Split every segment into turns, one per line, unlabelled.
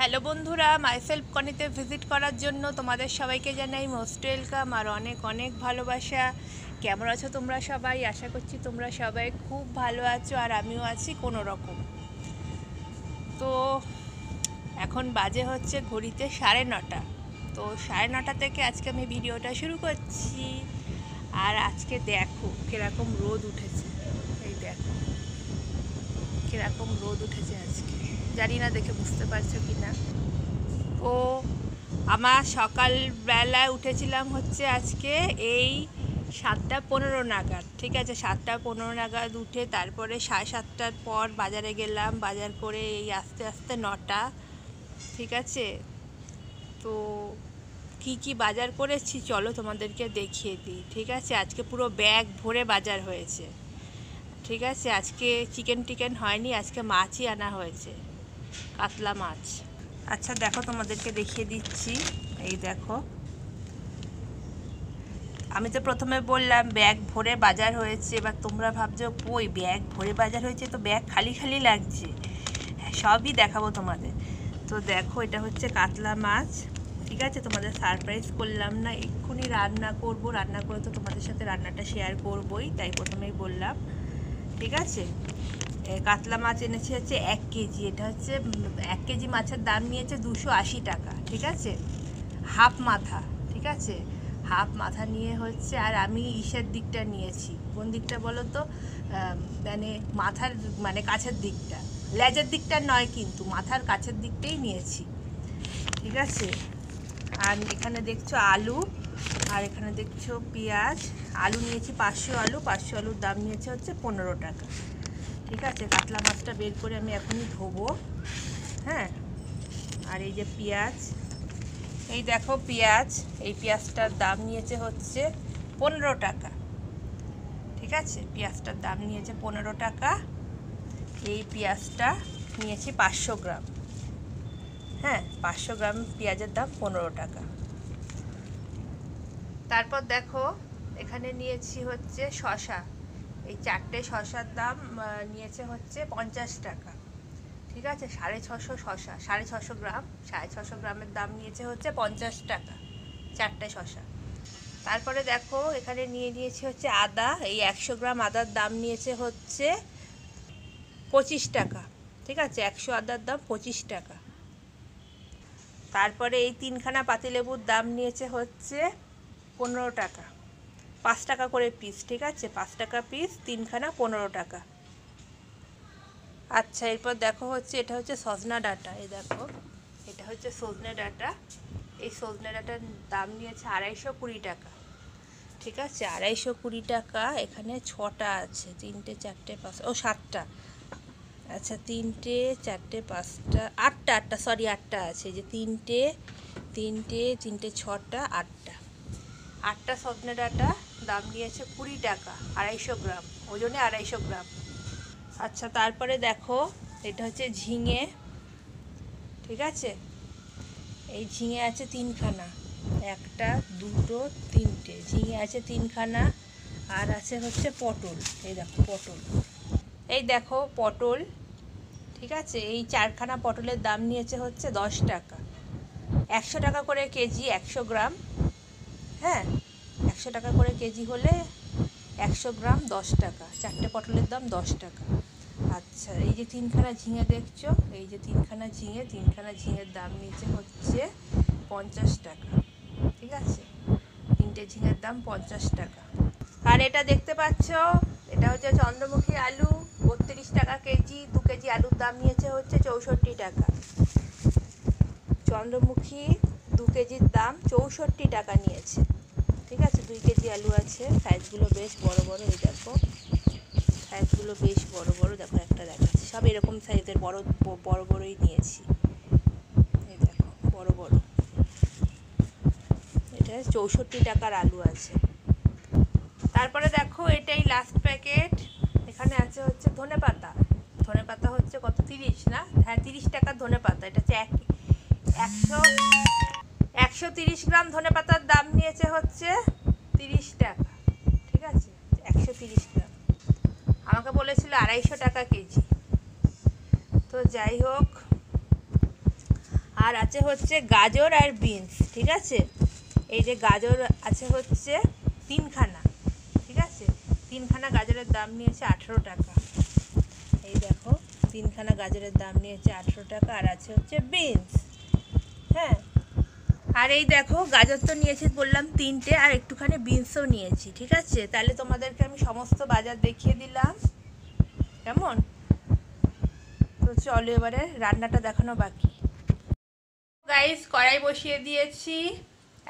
Hello বন্ধুরা, myself কনিতে visit করার জন্য তোমাদের সবাইকে জানাই মোস্ট ওয়েলকাম আর অনেক অনেক ভালোবাসা। কেমন আছো তোমরা সবাই? আশা করছি তোমরা সবাই খুব ভালো আছো আর আমিও আছি কোনো রকম। তো এখন বাজে হচ্ছে ঘড়িতে 9:30। তো 9:30 থেকে আজকে আমি ভিডিওটা শুরু করছি। আর আজকে দেখো কীরকম রোদ উঠেছে। এই দেখো কীরকম রোদ উঠেছে আজকে, জানি না দেখে বুঝতে পারছো কি না। ও আমার সকালবেলায় উঠেছিলাম হচ্ছে আজকে এই 7:15 নাগাদ। ঠিক আছে, 7:15 নাগাদ উঠে তারপরে 7:30টার পর বাজারে গেলাম। বাজার করে এই আস্তে আস্তে 9টা। ঠিক আছে, তো কি কি বাজার করেছি চলো তোমাদেরকে দেখিয়ে দিই। ঠিক আছে, আজকে পুরো ব্যাগ ভরে বাজার হয়েছে। ঠিক আছে, আজকে চিকেন হয়নি, আজকে মাছই আনা হয়েছে, কাতলা মাছ। আচ্ছা দেখো, তোমাদেরকে দেখিয়ে দিচ্ছি। এই দেখো, আমি তো প্রথমে বললাম ব্যাগ ভরে বাজার হয়েছে। এবার তোমরা ভাবছো কই ব্যাগ ভরে বাজার হয়েছে, তো ব্যাগ খালি খালি লাগছে। সবই দেখাবো তোমাদের। তো দেখো, এটা হচ্ছে কাতলা মাছ। ঠিক আছে, তোমাদের সারপ্রাইজ করলাম না, এক্ষুনি রান্না করব। রান্না করে তো তোমাদের সাথে রান্নাটা শেয়ার করবই, তাই প্রথমেই বললাম। ঠিক আছে, কাতলা মাছ এনেছি হচ্ছে 1 কেজি। এটা হচ্ছে 1 কেজি মাছের দাম নিয়েছে 280 টাকা। ঠিক আছে, হাফ মাথা। ঠিক আছে, হাফ মাথা নিয়ে হচ্ছে, আর আমি ইসের দিকটা নিয়েছি। কোন দিকটা বলো তো? মানে মাথার মানে কাছের দিকটা, লেজের দিকটা নয় কিন্তু, মাথার কাছের দিকটাই নিয়েছি। ঠিক আছে, আর এখানে দেখছো আলু, আর এখানে দেখছো পেঁয়াজ। আলু নিয়েছি 500 আলু। 500 আলুর দাম নিয়েছে হচ্ছে 15 টাকা। ঠিক আছে, কাতলা মাছটা বের করে আমি এখনই ধোবো। হ্যাঁ, আর এই যে পেঁয়াজ, এই দেখো পেঁয়াজ, এই পেঁয়াজটার দাম নিয়েছে হচ্ছে 15 টাকা। ঠিক আছে, পেঁয়াজটার দাম নিয়েছে 15 টাকা। এই পেঁয়াজটা নিয়েছি 500 গ্রাম। হ্যাঁ, 500 গ্রাম পেঁয়াজের দাম 15 টাকা। তারপর দেখো, এখানে নিয়েছি হচ্ছে শসা। এই 4টে শসার দাম নিয়েছে হচ্ছে 50 টাকা। ঠিক আছে, 650 শসা, 650 গ্রাম, 650 গ্রামের দাম নিয়েছে হচ্ছে 50 টাকা 4টে শসা। তারপরে দেখো, এখানে নিয়ে নিয়েছি হচ্ছে আদা। এই 100 গ্রাম আদার দাম নিয়েছে হচ্ছে 25 টাকা। ঠিক আছে, 100 আদার দাম 25 টাকা। তারপরে এই 3খানা পাতিলেবুর দাম নিয়েছে হচ্ছে 15 টাকা, 5 টাকা করে পিস। ঠিক আছে, 5 টাকা পিস, 3খানা 15 টাকা। আচ্ছা, এরপর দেখো হচ্ছে, এটা হচ্ছে সজনা ডাঁটা। এই দেখো, এটা হচ্ছে সজনে ডাঁটা। এই সজনে ডাঁটার দাম নিয়েছে 220 টাকা। ঠিক আছে, 220 টাকা। এখানে 6টা আছে, 3টে 4টে 5, ও 7টা। আচ্ছা, 3টে 4টে 5টা 8টা, সরি 8টা আছে। যে 3টে 6টা 8টা। 8টা সজনে ডাঁটা দাম নিয়েছে 20 টাকা, 250 গ্রাম, ওজনে 250 গ্রাম। আচ্ছা, তারপরে দেখো, এটা হচ্ছে ঝিঙে। ঠিক আছে, এই ঝিঙে আছে 3খানা, 1টা 2টো 3টে ঝিঙে আছে 3খানা। আর আছে হচ্ছে পটল। এই দেখো পটল, এই দেখো পটল। ঠিক আছে, এই 4খানা পটলের দাম নিয়েছে হচ্ছে 10 টাকা। 100 টাকা করে কেজি, 100 গ্রাম। হ্যাঁ, 100 টাকা করে কেজি হলে 100 গ্রাম 10 টাকা। 4টে পটলের দাম 10 টাকা। আচ্ছা, এই যে 3খানা ঝিঙে দেখছো, এই যে 3খানা ঝিঙে, 3খানা ঝিঙের দাম নিচে হচ্ছে 50 টাকা। ঠিক আছে, 3টে ঝিঙের দাম 50 টাকা। আর এটা দেখতে পাচ্ছ, এটা হচ্ছে চন্দ্রমুখী আলু, 32 টাকা কেজি। 2 কেজি আলুর দাম নিয়েছে হচ্ছে 64 টাকা। চন্দ্রমুখী 2 কেজির দাম 64 টাকা নিয়েছে। ঠিক আছে, 2 কেজি আলু আছে, সাইজগুলো বেশ বড় বড়। এই দেখো, সাইজগুলো বেশ বড় বড়। দেখো, একটা দেখাচ্ছি, সব এরকম সাইজের বড় বড়ই নিয়েছি। এই দেখো বড় বড়। এটা 64 টাকার আলু আছে। তারপরে দেখো, এটাই লাস্ট প্যাকেট। এখানে আছে হচ্ছে ধনেপাতা। ধনেপাতা হচ্ছে কত, 30 না? হ্যাঁ, 30 টাকার ধনেপাতা। এটা হচ্ছে 130 গ্রাম ধনেপাতার দাম নিয়েছে হচ্ছে 30 টাকা। ঠিক আছে, 130 গ্রাম। আমাকে বলেছিল 250 টাকা কেজি। তো যাই হোক, আর আছে হচ্ছে গাজর আর বিনস, ঠিক আছে। এই যে গাজর আছে হচ্ছে 3খানা, ঠিক আছে। 3খানা গাজরের দাম নিয়েছে 18 টাকা। এই দেখো 3খানা গাজরের দাম নিয়েছে 18 টাকা। আর আছে হচ্ছে বিনস, হ্যাঁ। আর এই দেখো গাজর তো নিয়েছি বললাম 3টে, আর একটুখানি বিনসও নিয়েছি, ঠিক আছে। তাহলে তোমাদেরকে আমি সমস্ত বাজার দেখিয়ে দিলাম, কেমন? তো চলো এবারে রান্নাটা দেখানো বাকি। গাইস, কড়াই বসিয়ে দিয়েছি,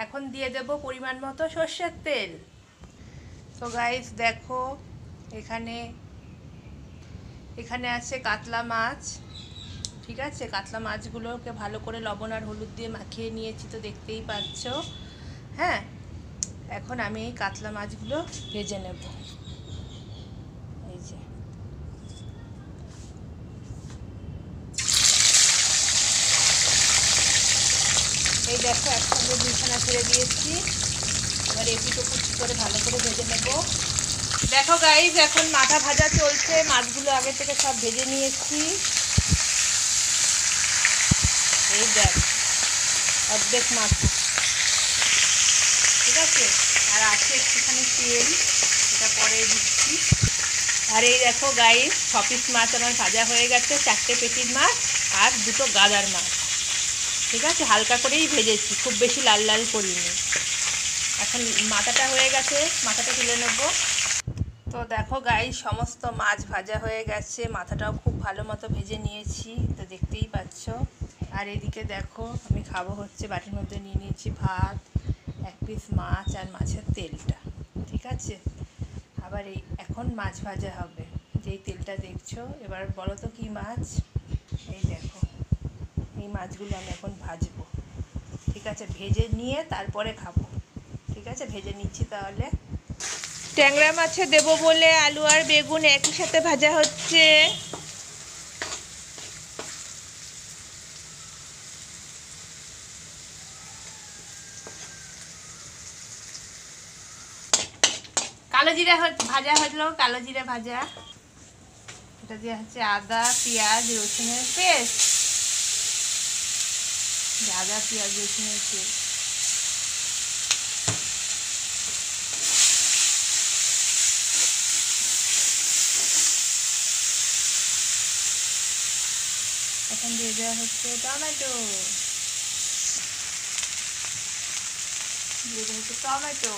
এখন দিয়ে দেব পরিমাণ মতো সর্ষের তেল। তো গাইস দেখো এখানে আছে কাতলা মাছ, ঠিক আছে। কাতলা মাছগুলোকে ভালো করে লবণ আর হলুদ দিয়ে মাখিয়ে নিয়েছি, তো দেখতেই পাচ্ছ, হ্যাঁ। এখন আমি এই কাতলা মাছগুলো ভেজে নেব। এই যে এই দেখো একসঙ্গে 2খানা ছেড়ে দিয়েছি। এবার এপিট ওপিট করে ভালো করে ভেজে নেব। দেখো গাইস এখন মাথা ভাজা চলছে, মাছগুলো আগে থেকে সব ভেজে নিয়েছি। এই দেখ অর্ধেক মাথা, ঠিক আছে। আর আছে একটুখানি তেল, এটা পরে দিচ্ছি। আর এই দেখো গাইস 6 পিস মাছ আমার ভাজা হয়ে গেছে, 4টে পেটির মাছ আর 2টো গাদার মাছ, ঠিক আছে। হালকা করেই ভেজেছি, খুব বেশি লাল লাল করিনি। এখন মাথাটা হয়ে গেছে, মাথাটা তুলে নেব। তো দেখো গাইস সমস্ত মাছ ভাজা হয়ে গেছে, মাথাটাও খুব ভালো মতো ভেজে নিয়েছি, তো দেখতেই পাচ্ছ। আর এদিকে দেখো আমি খাবো হচ্ছে, বাটির মধ্যে নিয়ে নিয়েছি ভাত, 1 পিস মাছ আর মাছের তেলটা, ঠিক আছে। আবার এখন মাছ ভাজা হবে, যেই তেলটা দেখছো। এবার বলো তো কী মাছ? এই দেখো এই মাছগুলো আমি এখন ভাজবো, ঠিক আছে। ভেজে নিয়ে তারপরে খাবো, ঠিক আছে। ভেজে নিচ্ছি তাহলে। ট্যাংরা মাছে দেবো বলে আলু আর বেগুন একই সাথে ভাজা হচ্ছে। কালো জিরা ভাজা হলো, কালো জিরা ভাজা। এটা দিয়ে হচ্ছে আদা পেঁয়াজ রসুনের পেস্ট, আদা পেঁয়াজ রসুনের পেস্ট। এখন দিয়ে দেওয়া হচ্ছে টমেটো, দিয়ে দেওয়া হচ্ছে টমেটো।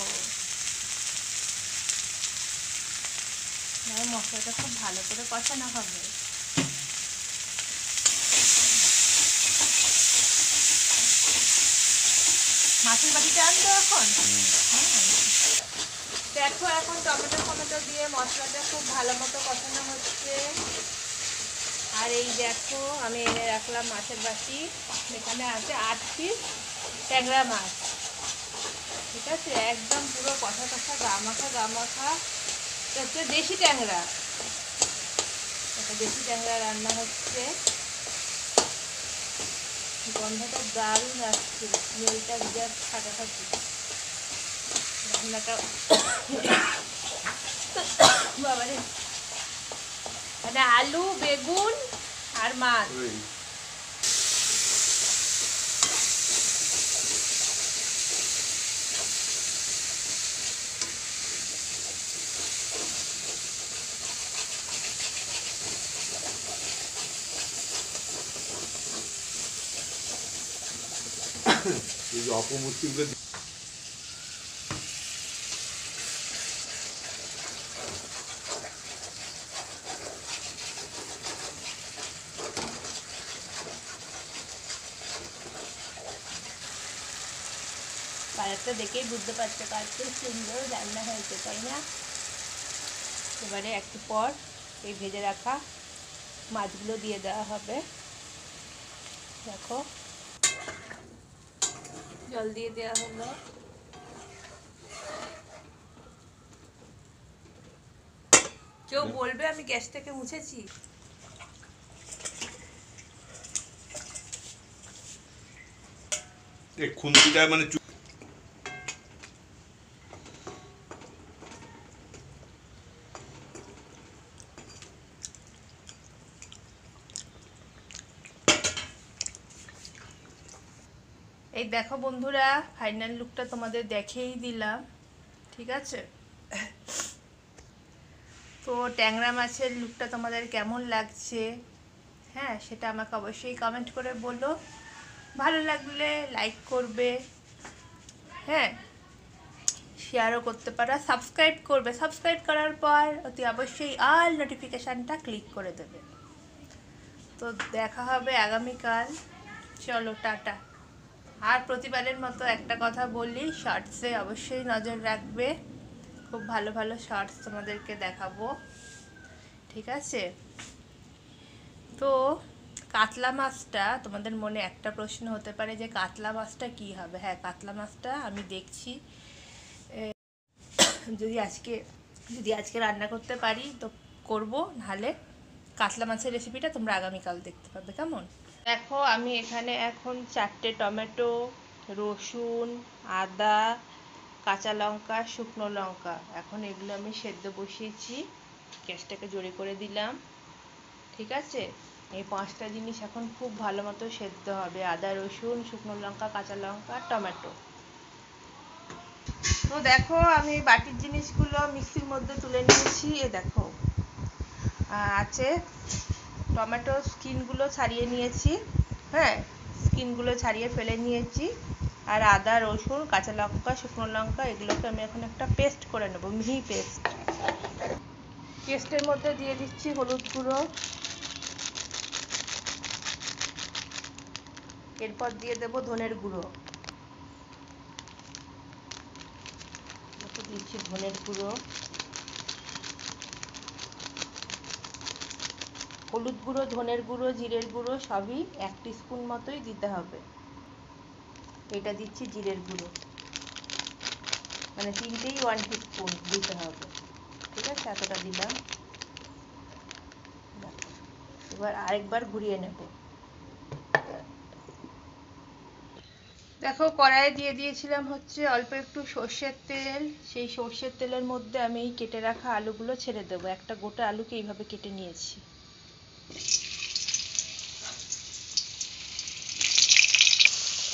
মশলাটা খুব ভালো করে কষানো হবে। মাছের বাটিটা আনতো এখন। দেখো এখন টমেটো দিয়ে মশলাটা খুব ভালো মতো কষানো হচ্ছে। আর এই দেখো আমি এনে রাখলাম মাছের বাটি, এখানে আছে 8 পিস ট্যাংরা মাছ, ঠিক আছে। একদম পুরো কষা কষা গা মাখা। এটা হচ্ছে দেশি ট্যাংরা, একটা দেশি ট্যাংরা রান্না হচ্ছে। গন্ধটা দারুণ আসছে, স্মেলটা জাস্ট ফাটাফাটি। রান্নাটা বাবারে, মানে আলু বেগুন আর মাছ।
অপমূর্তিগুলো
কালারটা দেখেই বুঝতে পারছো কত সুন্দর রান্না হয়েছে, তাই না? এবারে একটু পর এই ভেজে রাখা মাছগুলো দিয়ে দেওয়া হবে। দেখো জল দিয়ে দেওয়া হলো। কেউ বলবে আমি গ্যাস থেকে মুছেছি?
খুন্তিটা মানে
এই দেখো বন্ধুরা, ফাইনাল লুকটা তোমাদের দেখেই দিলাম, ঠিক আছে? তো ট্যাংরা মাছের লুকটা তোমাদের কেমন লাগছে, হ্যাঁ সেটা আমাকে অবশ্যই কমেন্ট করে বলো। ভালো লাগলে লাইক করবে, হ্যাঁ শেয়ারও করতে পারো, সাবস্ক্রাইব করবে। সাবস্ক্রাইব করার পর অতি অবশ্যই অল নোটিফিকেশানটা ক্লিক করে দেবে। তো দেখা হবে আগামীকাল। চলো টাটা। আর প্রতিবারের মতো একটা কথা বলি, শর্টসে অবশ্যই নজর রাখবে, খুব ভালো ভালো শর্টস তোমাদেরকে দেখাবো, ঠিক আছে? তো কাতলা মাছটা, তোমাদের মনে একটা প্রশ্ন হতে পারে যে কাতলা মাছটা কী হবে। হ্যাঁ, কাতলা মাছটা আমি দেখছি, যদি আজকে রান্না করতে পারি তো করব, নাহলে কাতলা মাছের রেসিপিটা তোমরা আগামীকাল দেখতে পাবে, কেমন? দেখো আমি এখানে এখন 4টে টমেটো, রসুন, আদা, কাঁচা লঙ্কা, শুকনো লঙ্কা, এখন এগুলো আমি সেদ্ধ বসিয়েছি। গ্যাসটাকে জোরে করে দিলাম, ঠিক আছে? এই 5টা জিনিস এখন খুব ভালো মতো সেদ্ধ হবে, আদা, রসুন, শুকনো লঙ্কা, কাঁচা লঙ্কা, টমেটো। তো দেখো আমি বাটির জিনিসগুলো মিক্সির মধ্যে তুলে নিয়েছি। এ দেখো আছে টমেটো স্কিনগুলো ছাড়িয়ে নিয়েছি, হ্যাঁ স্কিনগুলো ছাড়িয়ে ফেলে নিয়েছি। আর আদা, রসুন, কাঁচা লঙ্কা, শুকনো লঙ্কা, এগুলোকে আমি এখন একটা পেস্ট করে নেব, মিহি পেস্ট। পেস্টের মধ্যে দিয়ে দিচ্ছি হলুদ গুঁড়ো, এরপর দিয়ে দেব ধনের গুঁড়ো, দিচ্ছি ধনের গুঁড়ো, হলুদ গুঁড়ো, ধনের গুঁড়ো, জিরের গুঁড়ো সবই 1 টিস্পুন মতোই দিতে হবে। এটা দিচ্ছি জিরের গুঁড়ো, মানে 3টেই 1 টিস্পুন দিতে হবে, ঠিক আছে? এতটা দিলাম। এবার আরেকবার ঘুরিয়ে নেব। দেখো কড়াইয়ে দিয়ে দিয়েছিলাম হচ্ছে অল্প একটু সর্ষের তেল। সেই সর্ষের তেলের মধ্যে আমি এই কেটে রাখা আলুগুলো ছেড়ে দেবো। একটা গোটা আলুকে এইভাবে কেটে নিয়েছি।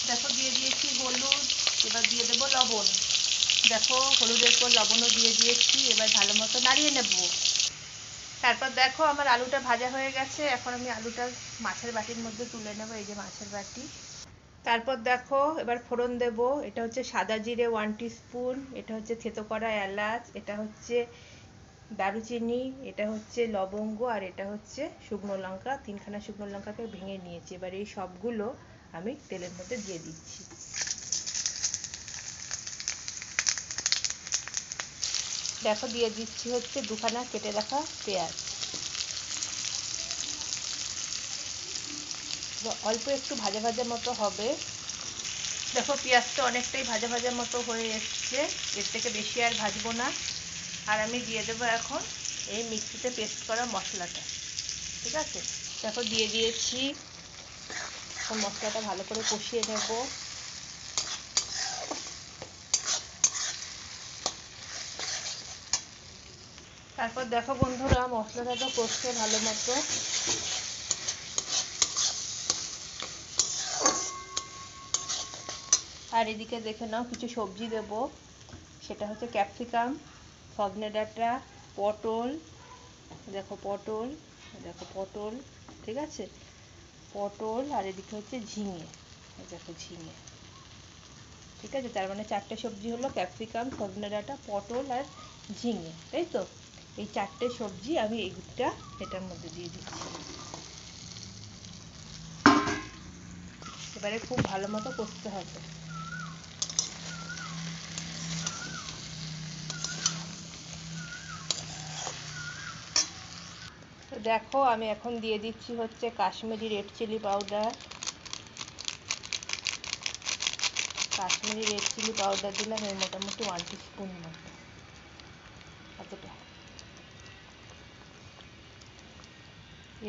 দেখো দিয়ে দিয়েছি হলুদ, এবার দিয়ে দেবো লবণ। দেখো হলুদের পর লবণও দিয়ে দিয়েছি, এবার ভালো মতো নাড়িয়ে নেব। তারপর দেখো আমার আলুটা ভাজা হয়ে গেছে, এখন আমি আলুটা মাছের বাটির মধ্যে তুলে নেব, এই যে মাছের বাটি। তারপর দেখো এবার ফোড়ন দেব। এটা হচ্ছে সাদা জিরে 1 টিস্পুন, এটা হচ্ছে থেতো করা এলাচ, এটা হচ্ছে দারুচিনি, এটা হচ্ছে লবঙ্গ, আর এটা হচ্ছে শুকনো লঙ্কা। 3খানা শুকনো লঙ্কাকে ভেঙে নিয়েছি। এবার এই সবগুলো আমি তেলের মধ্যে দিয়ে দিচ্ছি। দেখো দিয়ে দিচ্ছি হচ্ছে 2খানা কেটে রাখা পেঁয়াজ। অল্প একটু ভাজা ভাজা মতো হবে। দেখো পেঁয়াজটা অনেকটাই ভাজা ভাজা মতো হয়ে এসছে, এর থেকে বেশি আর ভাজবো না। আর আমি দিয়ে দেবো এখন এই মিক্সিতে পেস্ট করা মশলাটা, ঠিক আছে? দেখো দিয়ে দিয়েছি, মশলাটা ভালো করে কষিয়ে নেব। তারপর দেখো বন্ধুরা মশলাটা তো কষছে ভালো মতো। আর এদিকে দেখে নাও কিছু সবজি দেব, সেটা হচ্ছে ক্যাপসিকাম, সজনে ডাঁটা, পটল, দেখো পটল, দেখো পটল, ঠিক আছে? পটল, আর এদিকে হচ্ছে ঝিঙে, দেখো ঝিঙে, ঠিক আছে? তার মানে 4টে সবজি হলো, ক্যাপসিকাম, সজনে ডাঁটা, পটল আর ঝিঙে, তাই তো? এই 4টে সবজি আমি এইটা এটার মধ্যে দিয়ে দিচ্ছি। এবারে খুব ভালো মতো কষতে হবে। তো দেখো আমি এখন দিয়ে দিচ্ছি হচ্ছে Kashmiri red chili powder. Kashmiri red chili powder দিলাম এই মোটামুটি 1 টিস্পুন মতো, এতটা।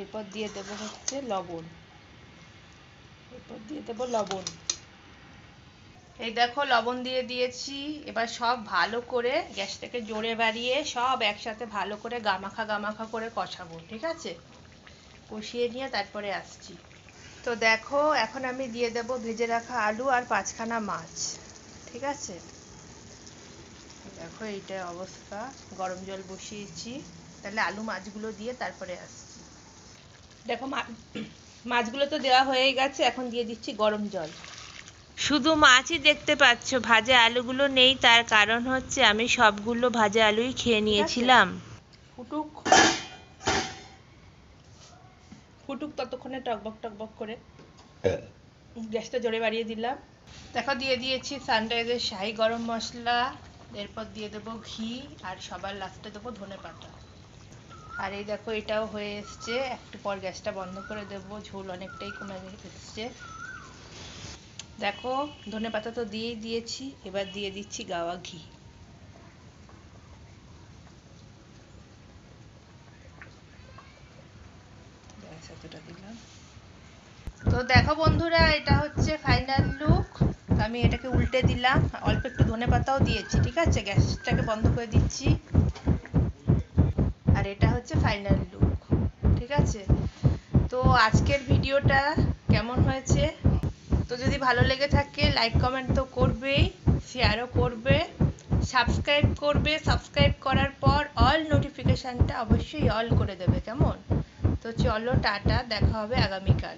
এরপর দিয়ে দেবো হচ্ছে লবণ, এরপর দিয়ে দেবো লবণ। এই দেখো লবণ দিয়ে দিয়েছি। এবার সব ভালো করে গ্যাসটাকে জোরে বাড়িয়ে সব একসাথে ভালো করে গামাখা গামাখা করে কষাবো, ঠিক আছে? কষিয়ে নিয়ে তারপরে আসছি। তো দেখো এখন আমি দিয়ে দেব ভেজে রাখা আলু আর 5খানা মাছ, ঠিক আছে। দেখো এইটা অবস্থা, গরম জল বসিয়েছি, তাহলে আলু মাছগুলো দিয়ে তারপরে আসছি। দেখো মাছগুলো তো দেওয়া হয়ে গেছে, এখন দিয়ে দিচ্ছি গরম জল। শুধু মাছই দেখতে পাচ্ছ, ভাজা আলুগুলো নেই, তার কারণ হচ্ছে আমি সবগুলো ভাজা আলুই খেয়ে নিয়েছিলাম। ফুটুক ফুটুক ততক্ষণে টকবক টকবক করে, গ্যাসটা জোরে বাড়িয়ে দিলাম। দেখো দিয়ে দিয়েছি সানরাইজের শাহি গরম মশলা, এরপর দিয়ে দেবো ঘি, আর সবার লাস্টে দেবো ধনেপাতা। আর এই দেখো এটাও হয়ে এসছে, একটু পর গ্যাসটা বন্ধ করে দেবো, ঝোল অনেকটাই কমে এসছে। দেখো ধনেপাতা তো দিয়েই দিয়েছি, এবার দিয়ে দিচ্ছি গাওয়া ঘি। এতটা দিলাম। তো দেখো বন্ধুরা, এটা হচ্ছে ফাইনাল লুক। আমি এটাকে উল্টে দিলাম, অল্প একটু ধনেপাতাও দিয়েছি, ঠিক আছে। গ্যাসটাকে বন্ধ করে দিচ্ছি। আর এটা হচ্ছে ফাইনাল লুক, ঠিক আছে। তো আজকের ভিডিওটা কেমন হয়েছে, তো যদি ভালো লেগে থাকে লাইক কমেন্ট তো করবেই, শেয়ারও করবে, সাবস্ক্রাইব করবে। সাবস্ক্রাইব করার পর অল নোটিফিকেশানটা অবশ্যই অল করে দেবে, কেমন। তো চলো টাটা, দেখা হবে আগামীকাল।